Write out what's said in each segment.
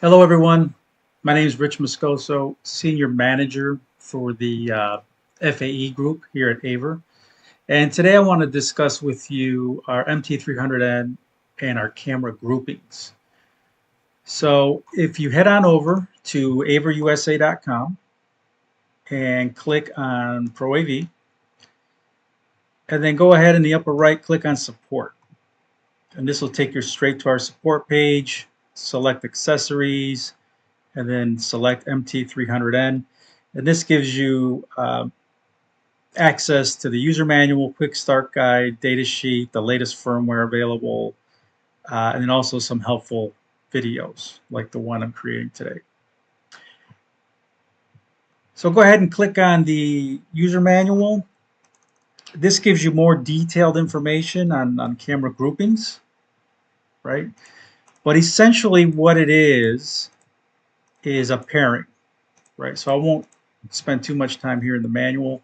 Hello, everyone. My name is Rich Moscoso, Senior Manager for the FAE group here at AVer. And today I want to discuss with you our MT300N and our camera groupings. So if you head on over to averusa.com and click on Pro AV, and then go ahead in the upper right, click on Support. And this will take you straight to our support page, select Accessories, and then select MT300N. And this gives you access to the user manual, quick start guide, data sheet, the latest firmware available, and then also some helpful videos like the one I'm creating today. So go ahead and click on the user manual. This gives you more detailed information on camera groupings, right? But essentially what it is a pairing, right? So I won't spend too much time here in the manual.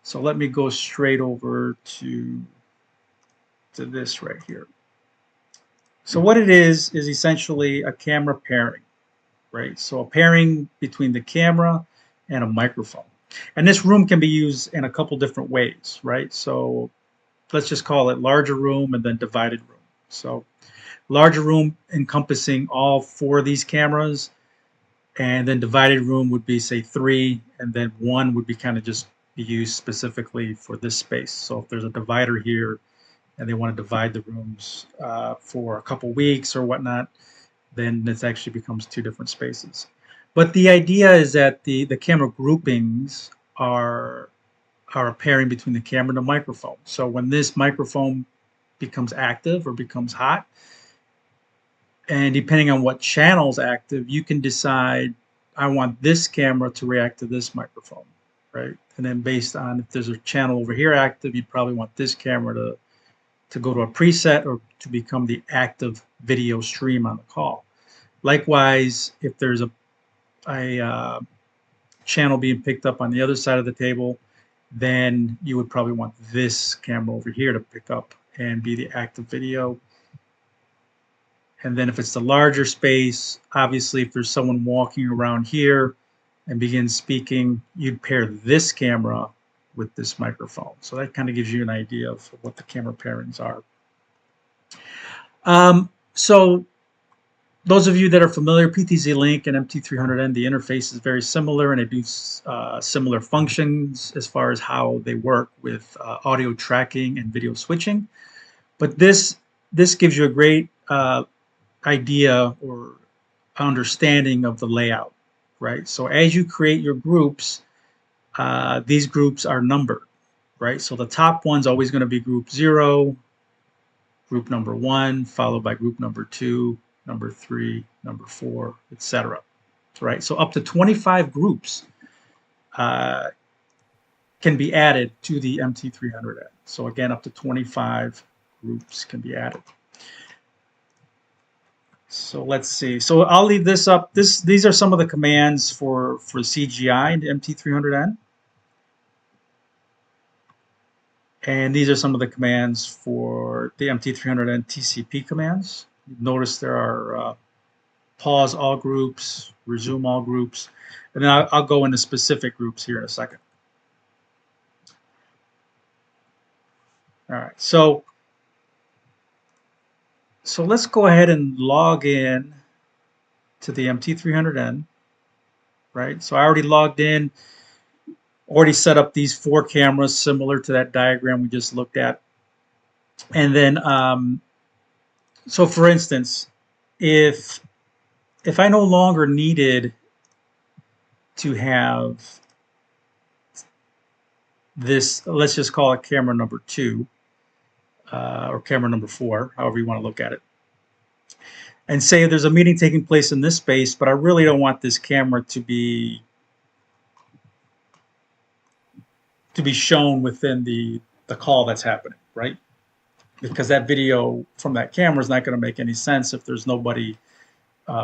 So let me go straight over to this right here. So what it is essentially a camera pairing, right? So a pairing between the camera and a microphone. And this room can be used in a couple different ways, right? So let's just call it larger room and then divided room. So larger room encompassing all four of these cameras, and then divided room would be say 3, and then 1 would be kind of just be used specifically for this space. So if there's a divider here and they want to divide the rooms for a couple weeks or whatnot, then this actually becomes 2 different spaces. But the idea is that the camera groupings are a pairing between the camera and the microphone. So when this microphone becomes active or becomes hot, and depending on what channel's active, you can decide, I want this camera to react to this microphone, right? And then based on if there's a channel over here active, you probably want this camera to go to a preset or to become the active video stream on the call. Likewise, if there's a channel being picked up on the other side of the table, then you would probably want this camera over here to pick up and be the active video. And then if it's the larger space, obviously if there's someone walking around here and begins speaking, you'd pair this camera with this microphone. So that kind of gives you an idea of what the camera pairings are. So those of you that are familiar, PTZ Link and MT300N, the interface is very similar, and they do similar functions as far as how they work with audio tracking and video switching. But this gives you a great idea or understanding of the layout, right? So as you create your groups, these groups are numbered, right? So the top one's always going to be group 0, group number 1, followed by group number 2, number 3, number 4, etc. Right? So up to 25 groups can be added to the MT300N. So again, up to 25 groups can be added. So let's see. So I'll leave this up. These are some of the commands for CGI in the MT300N. And these are some of the commands for the MT300N TCP commands. Notice there are pause all groups, resume all groups, and then I'll go into specific groups here in a second. All right, so let's go ahead and log in to the MT300N, right? So I already logged in, already set up these 4 cameras similar to that diagram we just looked at. And then, so for instance, if I no longer needed to have this, let's just call it camera number 2 or camera number 4, however you want to look at it, and say there's a meeting taking place in this space, but I really don't want this camera to be shown within the call that's happening, right? Because that video from that camera is not going to make any sense if there's nobody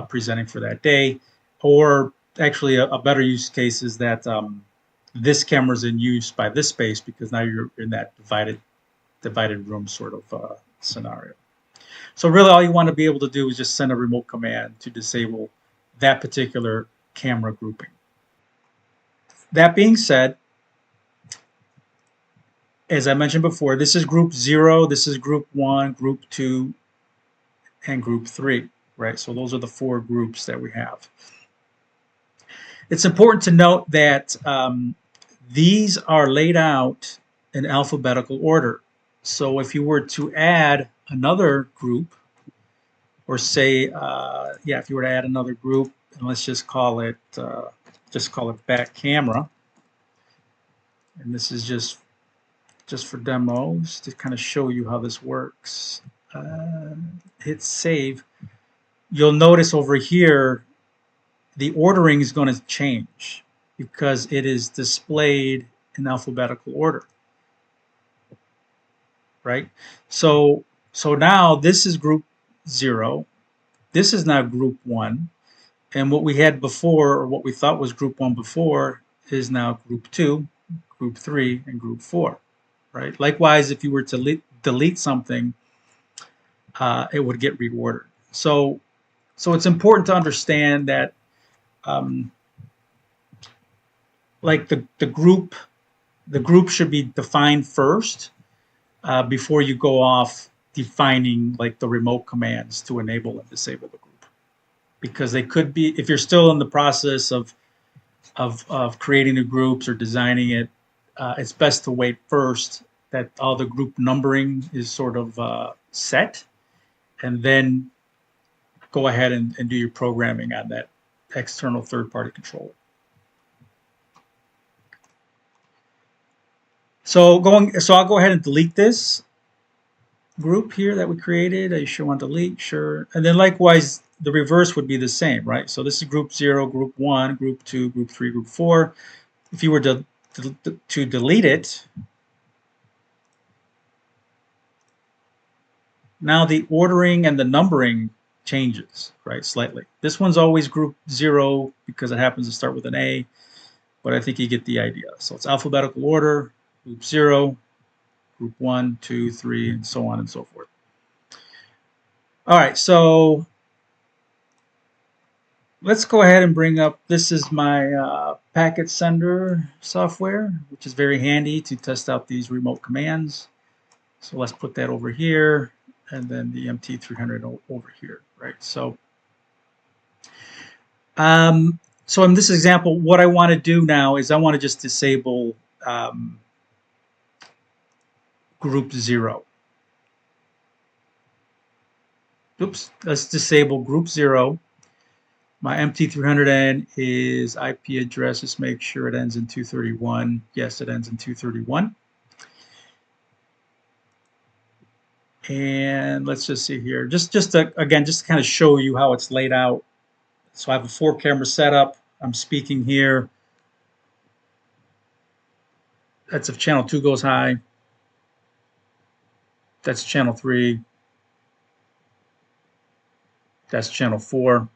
presenting for that day. Or actually a better use case is that this camera is in use by this space because now you're in that divided room sort of scenario. So really all you want to be able to do is just send a remote command to disable that particular camera grouping. That being said, as I mentioned before, this is group 0, this is group 1, group 2, and group 3, right? So those are the 4 groups that we have. It's important to note that these are laid out in alphabetical order. So if you were to add another group, or say, if you were to add another group, and let's just call it back camera, and this is just for demos to kind of show you how this works. Hit save. You'll notice over here the ordering is going to change because it is displayed in alphabetical order, right? So now this is group 0, this is now group 1, and what we had before, or what we thought was group 1 before, is now group 2, group 3, and group 4, right? Likewise, if you were to delete something, it would get reordered. So it's important to understand that like the group should be defined first before you go off defining like the remote commands to enable and disable the group, because they could be, if you're still in the process of creating the groups or designing it, it's best to wait first that all the group numbering is sort of set, and then go ahead and do your programming on that external third-party controller. So I'll go ahead and delete this group here that we created. I should want to delete, sure. And then likewise, the reverse would be the same, right? So this is group 0, group 1, group 2, group 3, group 4. If you were to delete it, now the ordering and the numbering changes, right, slightly. This one's always group 0 because it happens to start with an A, but I think you get the idea. So it's alphabetical order, group 0, group 1, 2, 3, and so on and so forth. All right, so let's go ahead and bring up, this is my packet sender software, which is very handy to test out these remote commands. So let's put that over here, and then the MT300 over here, right? So in this example, what I want to do now is I want to just disable group 0. Oops, let's disable group 0. My MT300N is IP address. Just make sure it ends in 231. Yes, it ends in 231. And let's just see here. Just to kind of show you how it's laid out. So I have a 4-camera setup. I'm speaking here. That's if channel 2 goes high. That's channel 3. That's channel 4.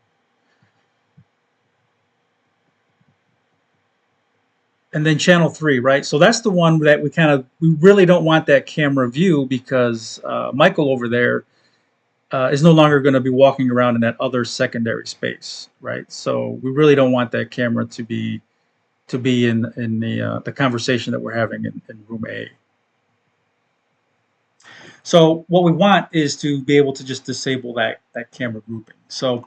And then channel 3, right? So that's the one that we really don't want that camera view, because Michael over there is no longer going to be walking around in that other secondary space, right? So we really don't want that camera to be in the conversation that we're having in room A. So what we want is to be able to just disable that camera grouping. So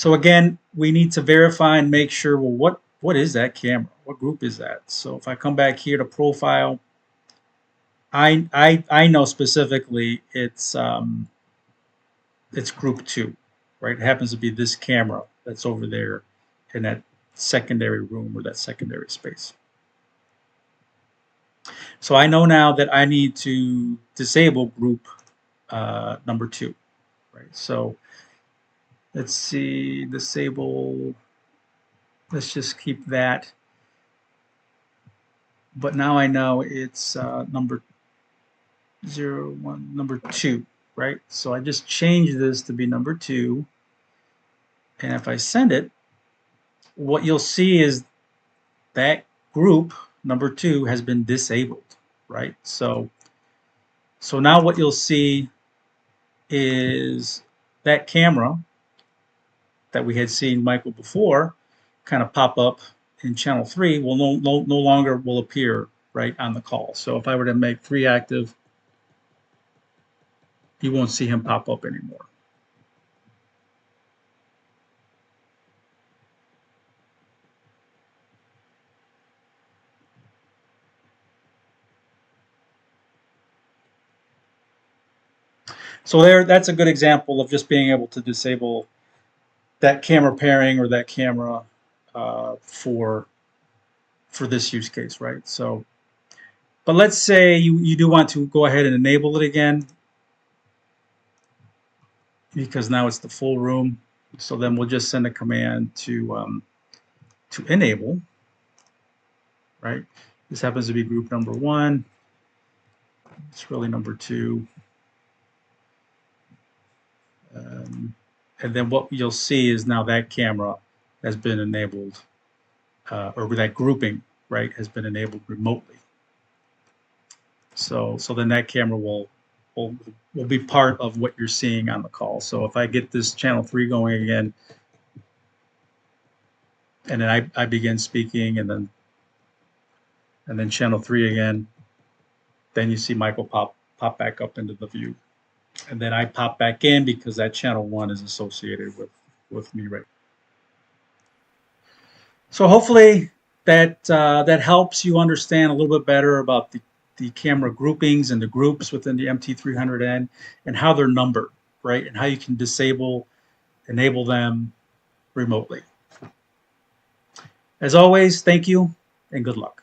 again, we need to verify and make sure, well, what is that camera? What group is that? So if I come back here to profile, I know specifically it's group 2, right? It happens to be this camera that's over there in that secondary room or that secondary space. So I know now that I need to disable group number 2, right? So let's see, disable. Let's just keep that. But now I know it's number 0, 1, number 2, right? So I just change this to be number 2. And if I send it, what you'll see is that group number 2 has been disabled, right? So now what you'll see is that camera that we had seen Michael before kind of pop up in channel 3 will no longer will appear right on the call. So if I were to make 3 active, you won't see him pop up anymore. So that's a good example of just being able to disable that camera pairing or that camera for this use case, right? So, but let's say you do want to go ahead and enable it again, because now it's the full room. So then we'll just send a command to enable, right? This happens to be group number 1. It's really number 2. And then what you'll see is now that camera has been enabled, or that grouping, right, has been enabled remotely. So then that camera will be part of what you're seeing on the call. So if I get this channel 3 going again, and then I begin speaking, and then channel 3 again, then you see Michael pop back up into the view. And then I pop back in because that channel 1 is associated with me, right? So hopefully that helps you understand a little bit better about the camera groupings and the groups within the MT300N and how they're numbered, right? And how you can enable them remotely. As always, thank you and good luck.